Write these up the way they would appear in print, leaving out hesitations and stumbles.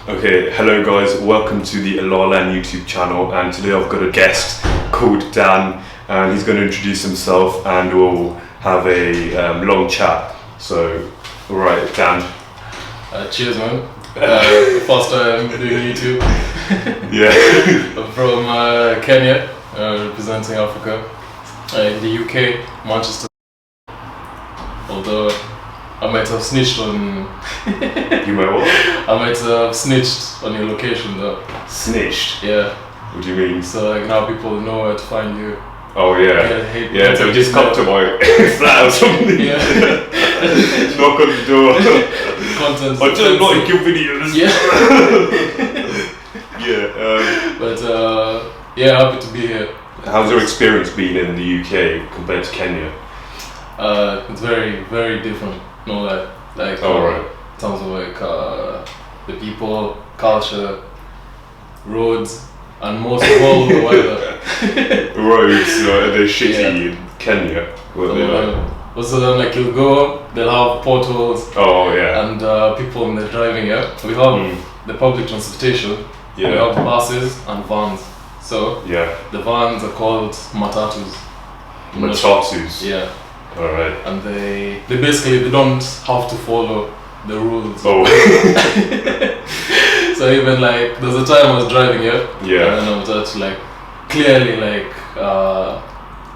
Okay, hello guys, welcome to the ELL YouTube channel, and today I've got a guest called Dan, and he's going to introduce himself and we'll have a long chat. So, alright, Dan. Cheers, man. First time doing YouTube. Yeah. I'm from Kenya, representing Africa, in the UK, Manchester. Although I might have snitched on. You might what? I might have snitched on your location though. Snitched? Yeah. What do you mean? So like now people know where to find you. Oh yeah. Yeah, so just come to my flat or something. Yeah. Knock on the door. Content. I just like your videos. Yeah. Yeah. But yeah, happy to be here. How's your experience been in the UK compared to Kenya? It's very, very different. No lie. Like right. in terms of like the people, culture, roads, and most of all the weather. Roads, they're shitty in Kenya. What are they like? Also then like you'll go, they'll have potholes. Oh yeah. And people when they're driving. Yeah, we have the public transportation. Yeah. We have buses and vans. So yeah, the vans are called matatus. Matatus. Yeah. Alright. And they basically they don't have to follow the rules. Oh. So even like there's a time I was driving here. Yeah. And I was just like clearly like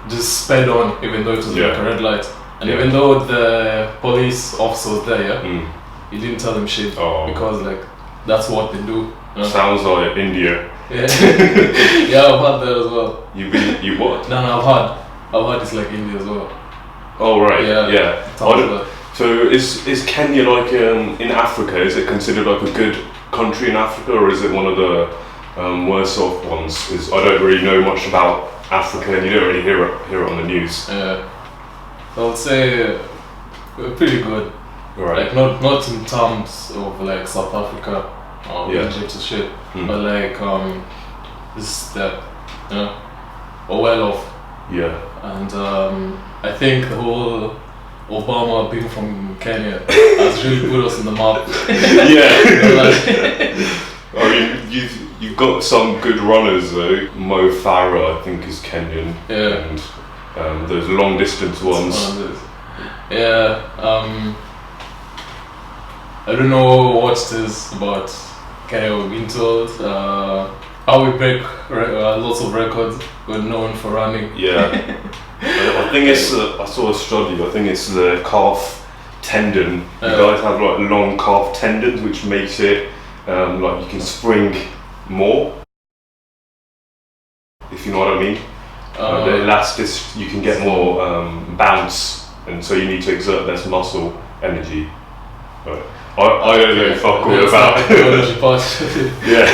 just sped on even though it was like a red light. And even though the police officer was there, he didn't tell them shit because like that's what they do. You know? Sounds like India. Yeah. Yeah, I've had that as well. You what? No, I've had it's like India as well. Oh right. Yeah. So is Kenya like in Africa? Is it considered like a good country in Africa, or is it one of the worse off ones? Because I don't really know much about Africa, and you don't really hear it on the news. Yeah. I would say we're pretty good. Right. Like not in terms of like South Africa or Egypt or shit, but like this step, you know, or well off. Yeah. And I think the whole Obama being from Kenya has really put us on the map. Yeah. I mean, you've got some good runners though. Mo Farah, I think, is Kenyan. Yeah. And those long distance ones. Yeah. I don't know what it is about Kenya. We've been told how we break lots of records. We're known for running. Yeah. I think it's. I saw a study. I think it's the calf tendon. You guys have like long calf tendons, which makes it like you can spring more. If you know what I mean. The elastic, you can get more bounce, and so you need to exert less muscle energy. But I don't know fuck all about technology part. Yeah.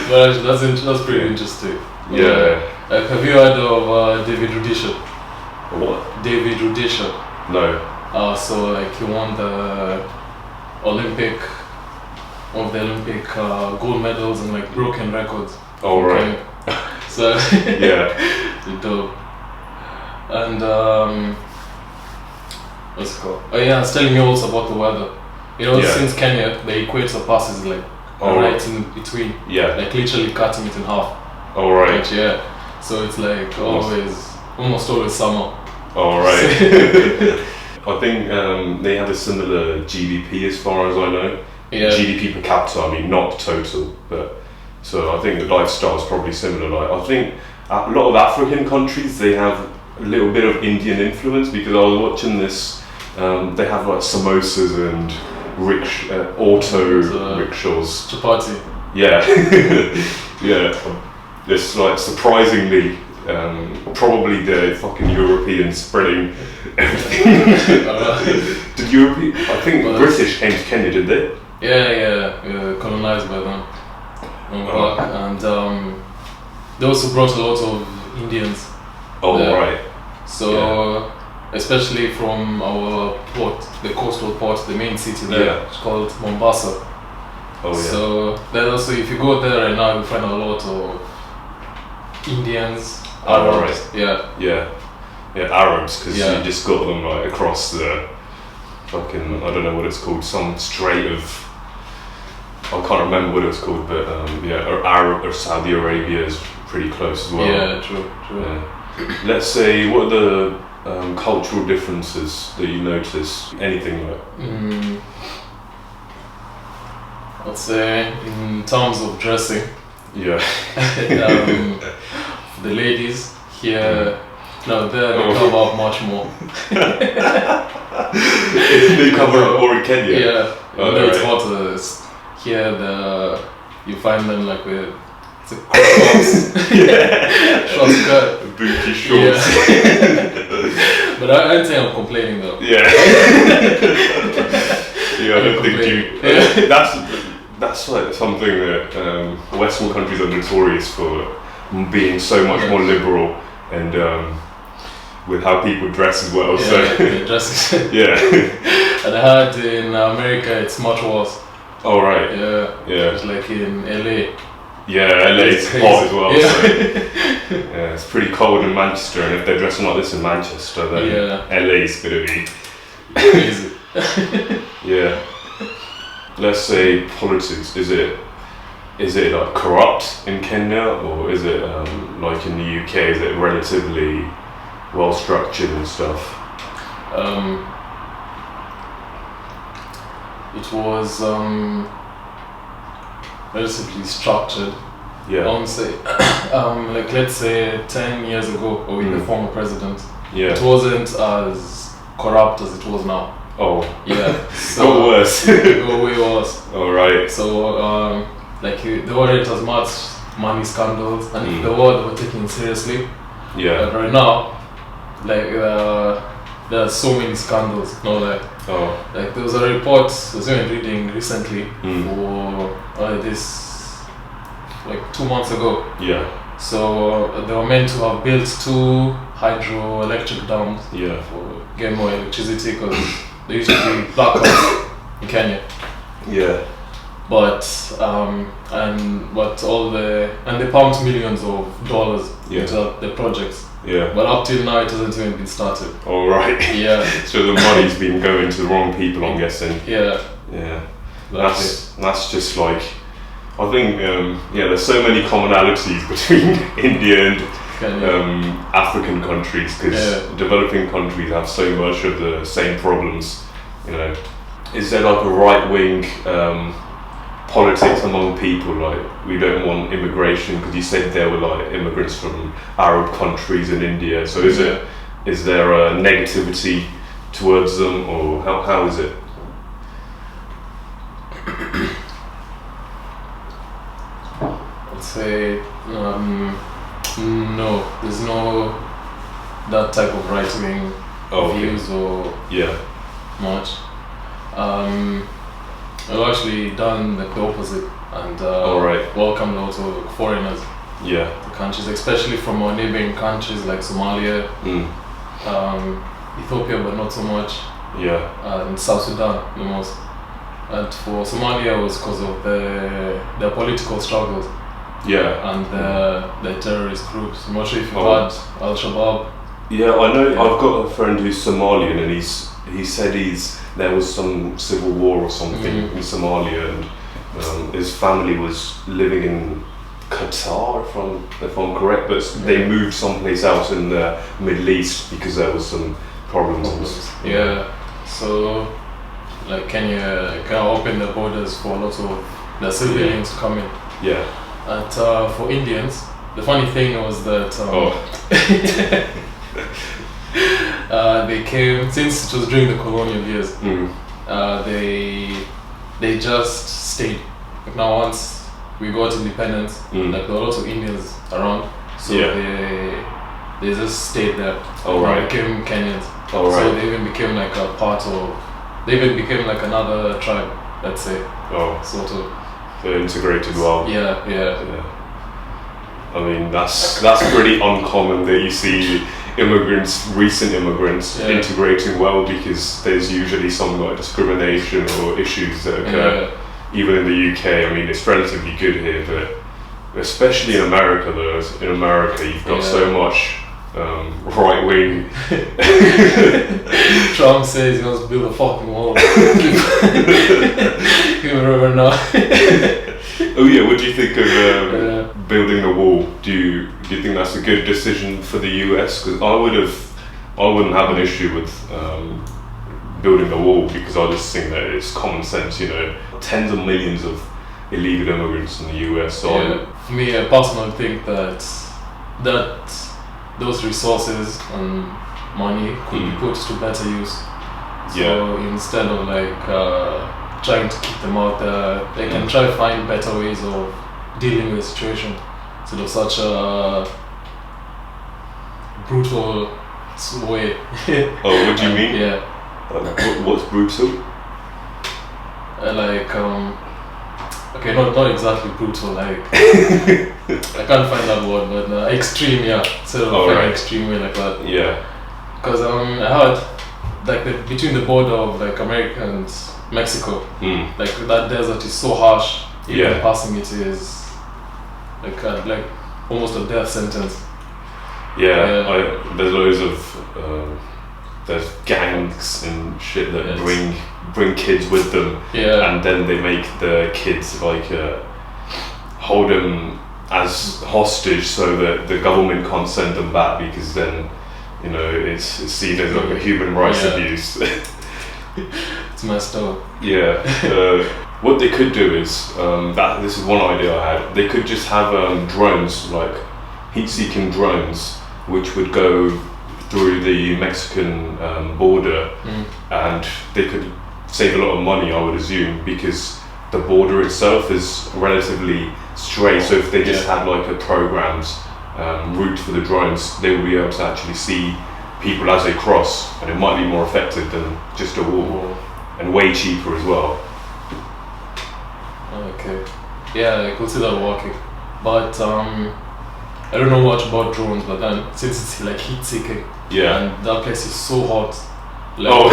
But that's pretty interesting. Yeah. Like, have you heard of David Rudisha? What? David Rudisha. No. So like he won the Olympic gold medals and like broken records. Oh right. So yeah. Dope. And what's it called? Oh yeah, I was telling you also about the weather. You know, since Kenya, the equator passes like right in between. Yeah. Like literally cutting it in half. Oh right. Like, yeah. So it's like almost always summer. Oh right. I think they have a similar GDP as far as I know. Yeah. GDP per capita, I mean, not total, but so I think the lifestyle is probably similar. Like I think a lot of African countries, they have a little bit of Indian influence, because I was watching this. They have like samosas and auto rickshaws. Chapati. Yeah. Yeah. It's like surprisingly probably the fucking Europeans spreading everything. Did European? I think British came to Kenya, did they? Yeah, colonized by them. And they also brought a lot of Indians. Oh there. Right. So especially from our port, the coastal port, the main city there, it's called Mombasa. Oh yeah. So then also, if you go there right now, you find a lot of Indians, Arabs. Yeah, Arabs, because you just got them like across the fucking, I don't know what it's called, some strait of I can't remember what it was called, but Arab or Saudi Arabia is pretty close as well. Yeah, true. Yeah. Let's say, what are the cultural differences that you notice? Anything like? I'd say in terms of dressing. Yeah. The ladies here, no, they cover up much more. They cover up more in Kenya? Yeah. Oh, It's right. hotter. Here, you find them like with crop tops, short skirt, Booty shorts. Yeah. But I don't think I'm complaining though. Yeah. Yeah, I don't think you. That's like something that Western countries are notorious for, being so much more liberal and with how people dress as well. Yeah, So dresses. yeah. And I heard in America it's much worse. Oh right. Yeah. It's like in LA. Yeah, LA is It's hot as well. Yeah. So yeah, it's pretty cold in Manchester, and if they're dressing like this in Manchester, then LA is gonna be Crazy. yeah. Let's say politics. Is it like corrupt in Kenya, or is it like in the UK? Is it relatively well structured and stuff? It was relatively structured. Yeah. I won't say like let's say 10 years ago, or with the former president. Yeah. It wasn't as corrupt as it was now. Oh. Yeah. So got worse. It got way worse. All right. So like there weren't as much money scandals, and if there were, they were taken seriously. Yeah. But right now, like there are so many scandals. No, like there was a report I was even reading recently for this like 2 months ago. Yeah. So they were meant to have built 2 hydroelectric dams for getting more electricity, because there used to be blackouts in Kenya. Yeah. But they pumped millions of dollars into the projects. Yeah. But up till now, it hasn't even been started. All right. Yeah. So the money's been going to the wrong people, I'm guessing. Yeah. Yeah. That's just like, I think there's so many commonalities between India and African countries, because developing countries have so much of the same problems. You know, is there like a right-wing politics among people, like we don't want immigration, because you said there were like immigrants from Arab countries in India, so is there a negativity towards them, or how is it? I'd say no, there's no that type of right-wing views or much. I've actually done like the opposite, and welcomed also foreigners to countries, especially from our neighboring countries like Somalia, Ethiopia, but not so much, and South Sudan the most. And for Somalia, it was because of their political struggles and the terrorist groups. I'm not sure if you've heard Al-Shabaab. Yeah, I know. I've got a friend who's Somalian, and he said there was some civil war or something in Somalia, and his family was living in Qatar, if I'm correct, but they moved someplace else in the Middle East because there was some problems. Yeah, so like Kenya can open the borders for lots of the civilians to come in. Yeah. And for Indians, the funny thing was that they came, since it was during the colonial years, they just stayed. Like now once we got independence, like there were lots of Indians around, so they just stayed there. They became Kenyans. So they even became like a part of, they even became like another tribe, let's say. Sort of. They're integrated well. Yeah. I mean, that's pretty uncommon that you see recent immigrants integrating well, because there's usually some like discrimination or issues that occur even in the UK. I mean, it's relatively good here, but especially in America though, in America you've got so much right wing. Trump says he wants to build a fucking wall. remember now. Oh yeah, what do you think of building the wall? Do you think that's a good decision for the US? Because I wouldn't have an issue with building the wall, because I just think that it's common sense. You know, tens of millions of illegal immigrants in the US. So for me, I personally think that those resources and money could be put to better use. So instead of like trying to keep them out there, they can try to find better ways of dealing with the situation instead of such a brutal way. Oh, what do you mean? Yeah. What's brutal? Okay, not exactly brutal, like I can't find that word, but extreme, yeah. Instead of like extreme way like that. Yeah. Because I heard like between the border of like America and Mexico, like that desert is so harsh. Even passing it is like almost a death sentence. Yeah, there's loads of there's gangs and shit that bring kids with them, and then they make the kids like hold them as hostage so that the government can't send them back, because then, you know, it's seen as like a human rights abuse. It's messed up. Yeah. What they could do is this is one idea I had. They could just have drones, like heat-seeking drones, which would go through the Mexican border, and they could save a lot of money, I would assume, because the border itself is relatively straight. So if they just had like a programmed route for the drones, they would be able to actually see people as they cross, and it might be more effective than just a wall, and way cheaper as well. Okay. Yeah, I could see that working, but I don't know much about drones, but then since it's like heat-seeking, and that place is so hot, like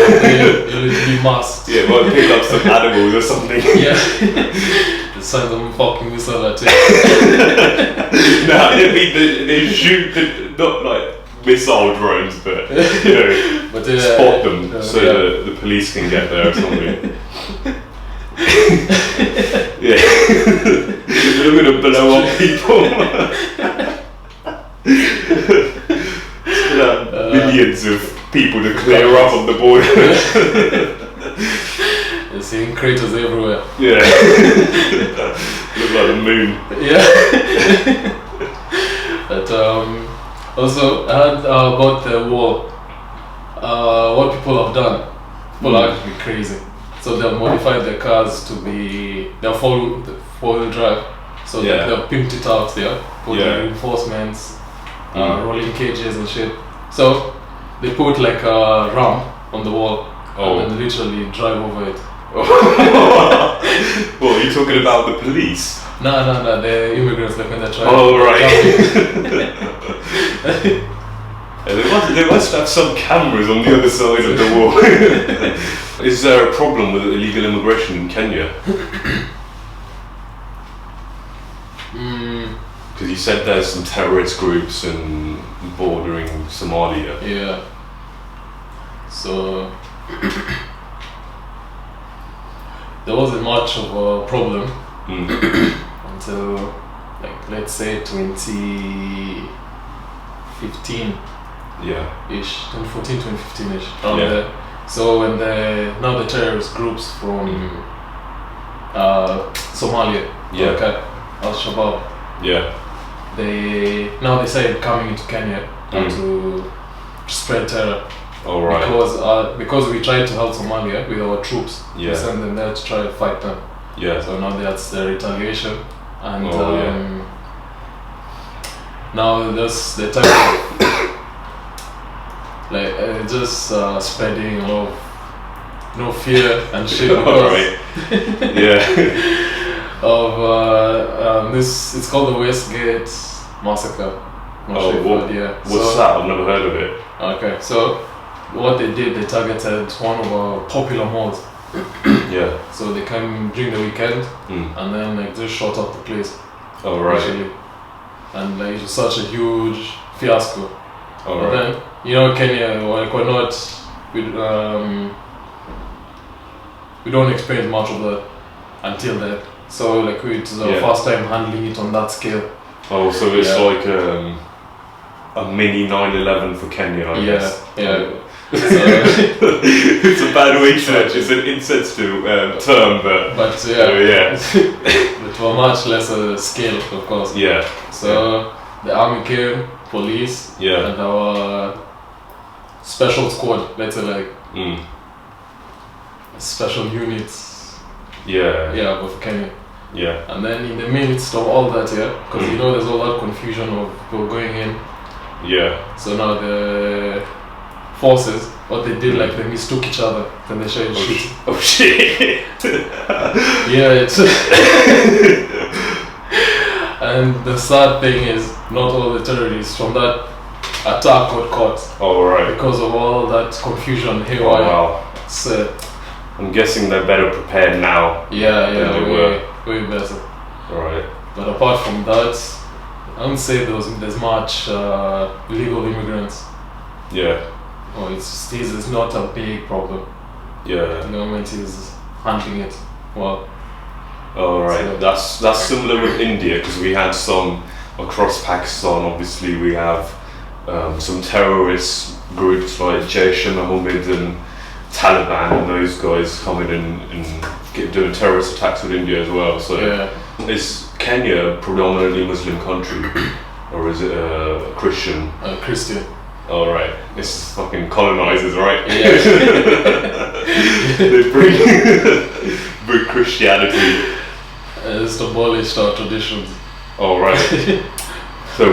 you must. Yeah, well, pick up some animals or something. Yeah. Just send them fucking missile at it. Nah, they shoot not like missile drones, but you know, but, spot them so the police can get there or something. They're gonna blow up people. Millions of people to clear up on the border. You're seeing craters everywhere. Yeah. Look like the moon. Yeah. But also I heard about the wall. What people have done, people are actually crazy. So they've modified their cars to be four-wheel drive. So they've pimped it out there, put the reinforcements, rolling cages and shit. So they put like a ramp on the wall and then literally drive over it. What, are you talking about the police? No, the immigrants, like when they're trying They must have some cameras on the other side of the wall. Is there a problem with illegal immigration in Kenya? Because you said there's some terrorist groups and bordering Somalia. Yeah. So there wasn't much of a problem until, like, let's say 2015. Ish, 2014, 2015 ish. So when the terrorist groups from Somalia, Al-Shabaab, they decided coming into Kenya to spread terror. Because we tried to help Somalia with our troops, we sent them there to try to fight them. So now that's the retaliation, and now that's the type of like just spreading a lot of fear and shit of this. It's called the Westgate Massacre. What's that? I've never heard of it. Okay, so what they did, they targeted one of our popular malls. So they came during the weekend and then like just shot up the place. Actually. And like, it was such a huge fiasco. But then, you know, Kenya, like, we don't experience much of that. until then. So like it's the first time handling it on that scale. Oh, so it's like a mini 9/11 for Kenya, I guess. Yeah. It's a bad way to it. It's an insensitive term, but but to a much lesser scale, of course. Yeah. So the army came, police, and our special squad. Let's say like special units. Yeah, of Kenya. Yeah. And then in the midst of all that, because you know there's all that confusion of people going in. Yeah. So now the forces, what they did, like they mistook each other, then they started shooting. Oh shit! Yeah, it's and the sad thing is, not all the terrorists from that attack got caught. Oh right. Because of all that confusion here. Oh wow. So, I'm guessing they're better prepared now. Way better. Right. But apart from that, I wouldn't say there's much illegal immigrants. Yeah. Oh, it's not a big problem. Yeah. The government is handling it well. Oh right. So, that's similar with India, because we had some across Pakistan. Obviously, we have some terrorist groups like Jaish-e-Mohammed and Taliban, and those guys coming in and doing terrorist attacks with India as well. So is Kenya a predominantly Muslim country, or is it a Christian? Christian. Oh right, it's fucking colonizers, right? Yeah. They bring Christianity. It's abolished our traditions. Oh right. So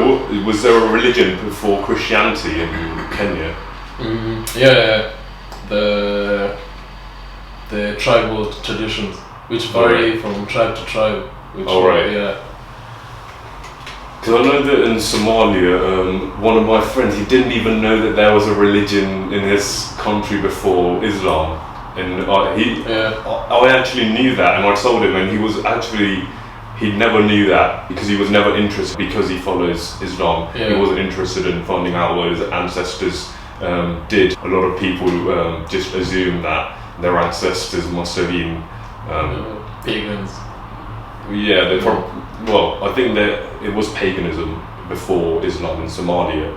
was there a religion before Christianity in Kenya? Yeah. The tribal traditions, which vary from tribe to tribe. Yeah. Because I know that in Somalia, one of my friends, he didn't even know that there was a religion in his country before Islam, and I actually knew that, and I told him, and he never knew that because he was never interested, because he follows Islam. He wasn't interested in finding out what his ancestors did. A lot of people just assume that their ancestors must have been pagans. Yeah, I think that it was paganism before Islam in Somalia,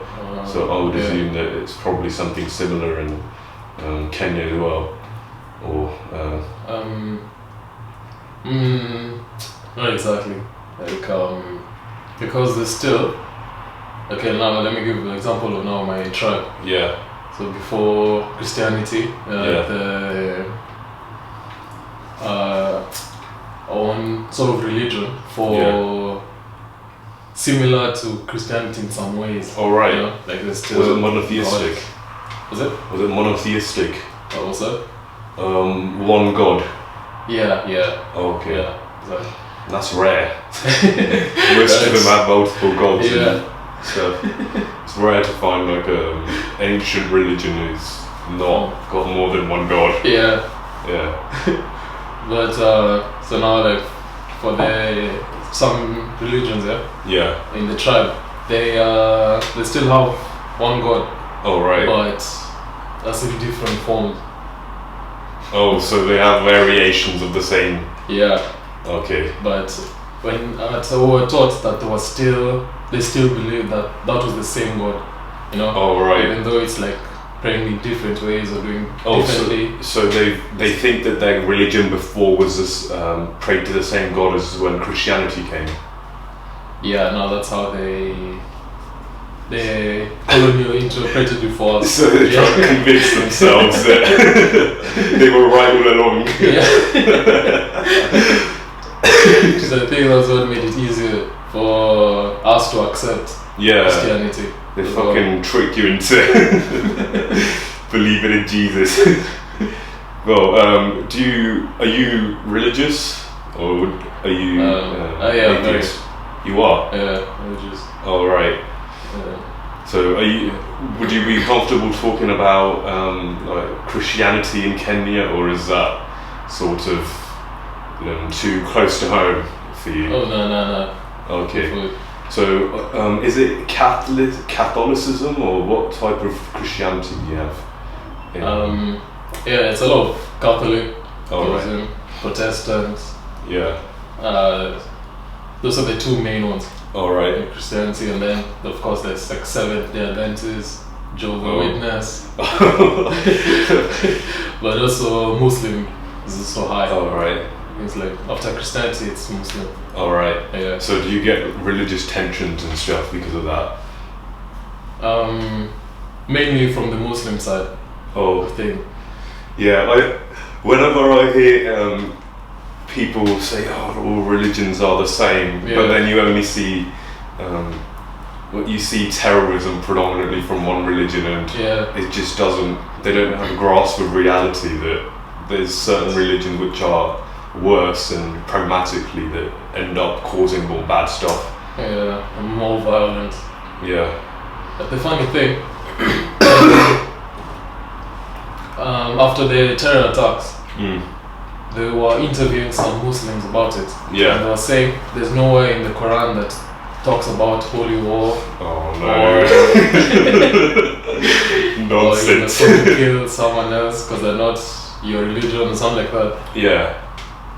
so I would assume that it's probably something similar in Kenya as well. Or not exactly. Like because there's still now let me give an example of now my tribe. Yeah. So before Christianity, the own sort of religion similar to Christianity in some ways. Oh right. You know? Like there's still. Was it monotheistic? Was it? Was it monotheistic? What was that? One God. Yeah. Oh, okay. Yeah. Exactly. That's rare. Most of them have multiple gods. Yeah. So it's rare to find like ancient religion who's not got more than one god. Yeah. But so now like for some religions in the tribe they still have one god. Oh right. But that's in different forms. Oh, so they have variations of the same. Yeah. Okay. But when so we were taught that they still believe that was the same God, you know. Oh right. Even though it's like praying in different ways or doing differently. So they think that their religion before was this prayed to the same God as when Christianity came. Yeah. No, that's how they colonially interpreted it for us. So they try to convince themselves that they were right all along. Because I think that's what made it easier for us to accept Christianity. They fucking trick you into believing in Jesus. Well, are you religious, or are you atheist? You are? Yeah, religious. Oh right. So would you be comfortable talking about like Christianity in Kenya, or is that sort of too close to home for you? Oh no. Okay. So is it Catholicism, or what type of Christianity do you have? Yeah, it's a lot of Catholic, right. Protestants. Yeah. Those are the two main ones. All right. Christianity, and then of course there's like Seventh-day Adventists, Jehovah's Witness, but also Muslim is also high. All right. It's like after Christianity, it's Muslim. All right. Yeah. So do you get religious tensions and stuff because of that? Mainly from the Muslim side. Oh. I think. Yeah. Whenever I hear people say, "Oh, all religions are the same," but then you only see, you see terrorism predominantly from one religion, and it just doesn't. They don't have a grasp of reality that there's certain religions which are worse and pragmatically that end up causing more bad stuff. Yeah, and more violent. Yeah. But the funny thing, after the terror attacks, they were interviewing some Muslims about it. Yeah. And they were saying there's nowhere in the Quran that talks about holy war. Oh no. Nonsense. Or you kill someone else because they're not your religion or something like that. Yeah.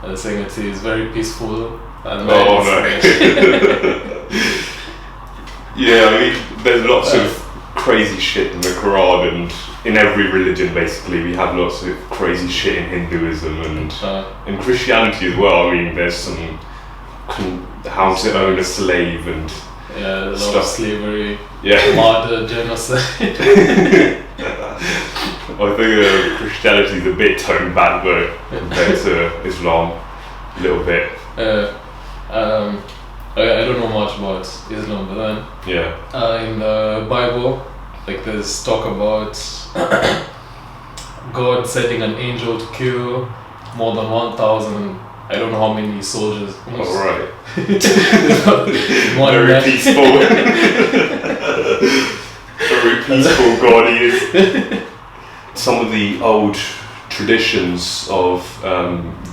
And they're saying it is very peaceful. And no. Yeah, I mean, there's lots of crazy shit in the Quran, and in every religion basically we have lots of crazy shit in Hinduism and in Christianity as well. I mean, there's some how to own a slave and there's a lot of slavery, murder, genocide. I think Christianity is a bit toned back though compared to Islam, a little bit. I don't know much about Islam, but then in the Bible, like there's talk about God sending an angel to kill more than 1,000. I don't know how many soldiers. Alright. Very peaceful. Very peaceful God he is. Some of the old traditions of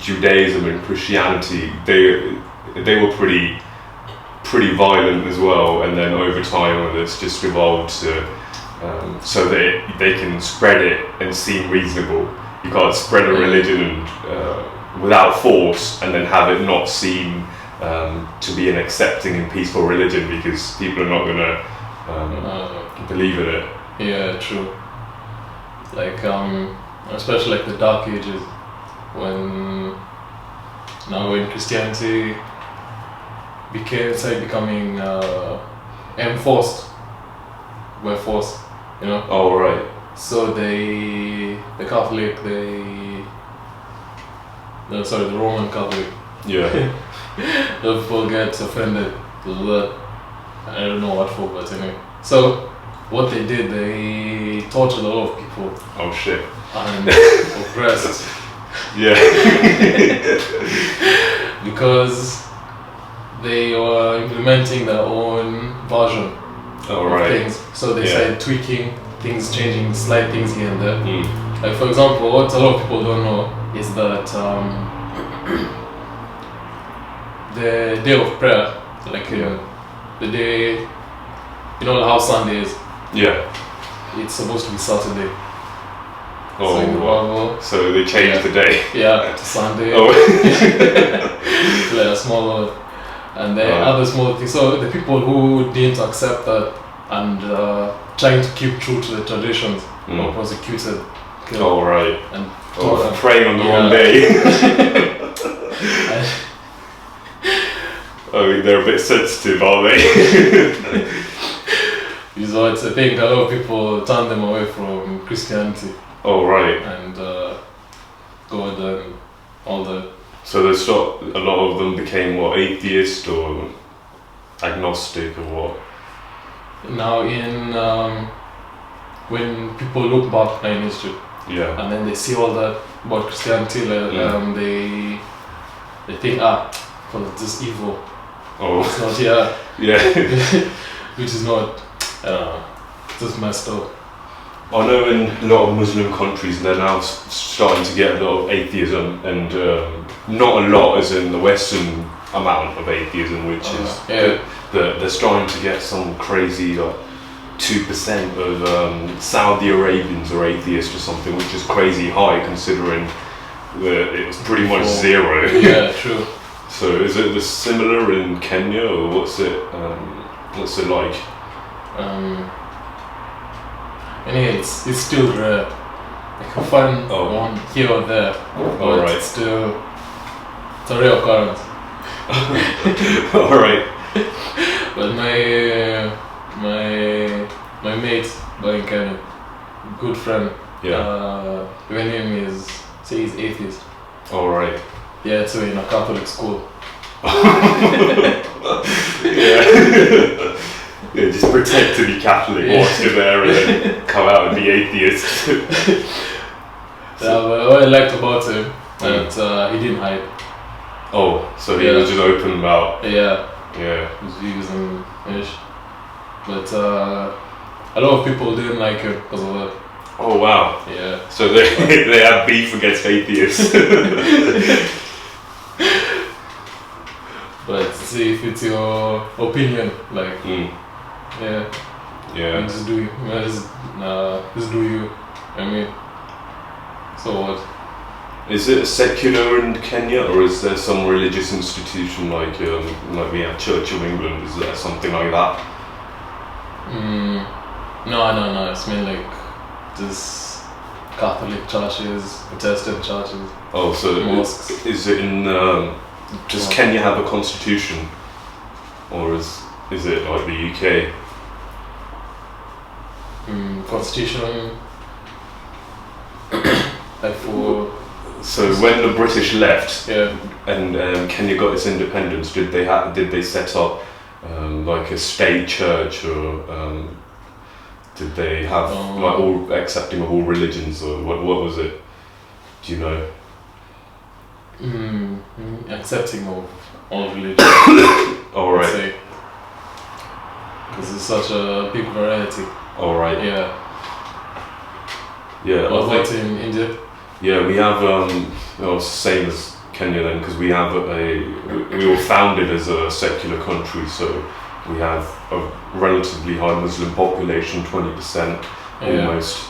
Judaism and Christianity, they were pretty violent as well, and then over time it's just evolved to so that they can spread it and seem reasonable. You can't spread a religion and without force and then have it not seem to be an accepting and peaceful religion, because people are not going to believe in it. Yeah, true. Like especially like the Dark Ages, when Christianity started becoming enforced by force, you know. Oh right. So the Roman Catholic. Yeah. The people get offended with that. I don't know what for, but anyway. So what they did, they tortured a lot of people. Oh shit. And oppressed. Yeah. Because they were implementing their own version of things. So they started tweaking things, changing slight things here and there. Like for example, what a lot of people don't know is that the day of prayer, like the day, you know how Sunday is? Yeah. It's supposed to be Saturday. Oh, so in the Bible, so they changed the day. Yeah, to Sunday. Oh. Like a small one. And then other small things. So the people who didn't accept that and trying to keep true to the traditions were prosecuted. Oh right. And praying on the wrong day. I mean, they're a bit sensitive, aren't they? So it's a thing. A lot of people turn them away from Christianity. Oh right. And God and all that. So a lot of them became what, atheist or agnostic or what? Now when people look back in history, and then they see all that about Christianity, they think well, it's just evil. Oh. It's not which is not just messed up. I know in a lot of Muslim countries they're now starting to get a lot of atheism, and not a lot as in the Western amount of atheism, which is they're starting to get some crazy 2% of Saudi Arabians are atheists or something, which is crazy high considering that it was pretty much zero. Yeah, true. So is it similar in Kenya, or what's it like? Anyway, it's still rare. I can find one here or there, but it's a rare occurrence. Alright. But my mate back in Kenya, good friend, even him he's atheist. Alright. Yeah, so in a Catholic school. Yeah, just pretend to be Catholic whilst you're there and then come out and be atheist. But what I liked about him, that he didn't hide. Oh, so he was just open about... Yeah. His views and ish. But a lot of people didn't like him because of that. Oh wow. Yeah. So they have beef against atheists. But see if it's your opinion, like yeah. Just do you. Just do you. I mean, so what? Is it secular in Kenya, or is there some religious institution like we have Church of England? Is there something like that? No. It's mainly like just Catholic churches, Protestant churches. Oh, so mosques. Is it in? Does Kenya have a constitution, or is it like the UK? Constitution. Like for. So when the British left, and Kenya got its independence, did they set up like a state church, or did they have like all accepting of all religions, or what was it? Do you know? Accepting of all religions. All right. Because it's such a big variety. All right. Yeah. What about in India? Yeah, we have same as Kenya then, because we were founded as a secular country, so we have a relatively high Muslim population, 20% almost.